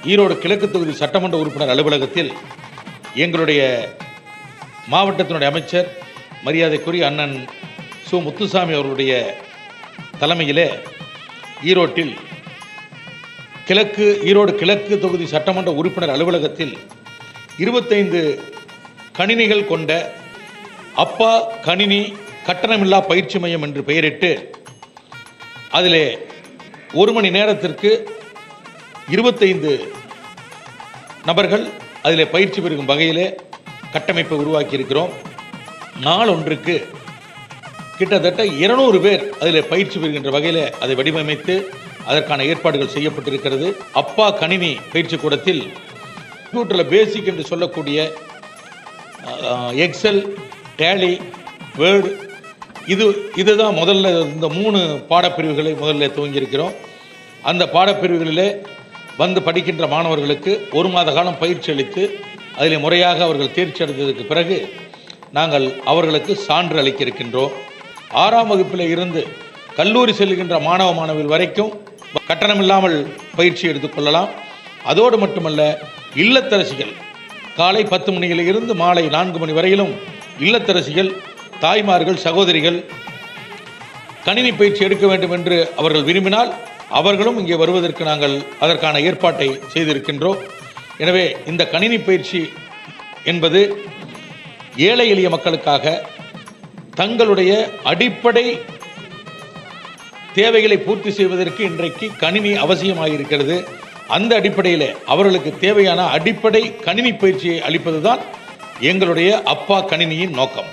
ஈரோடு கிழக்கு தொகுதி சட்டமன்ற உறுப்பினர் அலுவலகத்தில் எங்களுடைய மாவட்டத்தினுடைய அமைச்சர் மரியாதைக்குரிய அண்ணன் சு முத்துசாமி அவர்களுடைய தலைமையிலே ஈரோடு கிழக்கு தொகுதி சட்டமன்ற உறுப்பினர் அலுவலகத்தில் 25 கணினிகள் கொண்ட அப்பா கணினி கட்டணமில்லா பயிற்சி மையம் என்று பெயரிட்டு அதிலே 1 மணி நேரத்திற்கு 25 நபர்கள் அதிலே பயிற்சி பெறும் வகையிலே கட்டமைப்பை உருவாக்கி இருக்கிறோம். நாள் ஒன்றுக்கு கிட்டத்தட்ட 200 பேர் அதில் பயிற்சி பெறுகின்ற வகையில் அதை வடிவமைத்து அதற்கான ஏற்பாடுகள் செய்யப்பட்டிருக்கிறது. அப்பா கணினி பயிற்சி கூடத்தில் கம்ப்யூட்டரில் பேசிக் என்று சொல்லக்கூடிய எக்ஸல், டேலி, வேர்டு இதுதான் முதல்ல இந்த 3 பாடப்பிரிவுகளை முதல்ல துவங்கியிருக்கிறோம். அந்த பாடப்பிரிவுகளிலே வந்து படிக்கின்ற மாணவர்களுக்கு 1 மாத காலம் பயிற்சி அளித்து அதில் முறையாக அவர்கள் தேர்ச்சி அடைந்ததற்கு பிறகு நாங்கள் அவர்களுக்கு சான்று அளிக்க இருக்கின்றோம். 6ஆம் வகுப்பில் இருந்து கல்லூரி செல்கின்ற மாணவ மாணவிகள் வரைக்கும் கட்டணமில்லாமல் பயிற்சி எடுத்துக்கொள்ளலாம். அதோடு மட்டுமல்ல, இல்லத்தரசிகள் காலை 10 மணியில் இருந்து மாலை 4 மணி வரையிலும் இல்லத்தரசிகள், தாய்மார்கள், சகோதரிகள் கணினி பயிற்சி எடுக்க வேண்டும் என்று அவர்கள் விரும்பினால் அவர்களும் இங்கே வருவதற்கு நாங்கள் அதற்கான ஏற்பாட்டை செய்திருக்கின்றோம். எனவே இந்த கணினி பயிற்சி என்பது ஏழை எளிய மக்களுக்காக தங்களுடைய அடிப்படை தேவைகளை பூர்த்தி செய்வதற்கு இன்றைக்கு கணினி அவசியமாயிருக்கிறது. அந்த அடிப்படையில் அவர்களுக்கு தேவையான அடிப்படை கணினி பயிற்சியை அளிப்பதுதான் எங்களுடைய அப்பா கணினியின் நோக்கம்.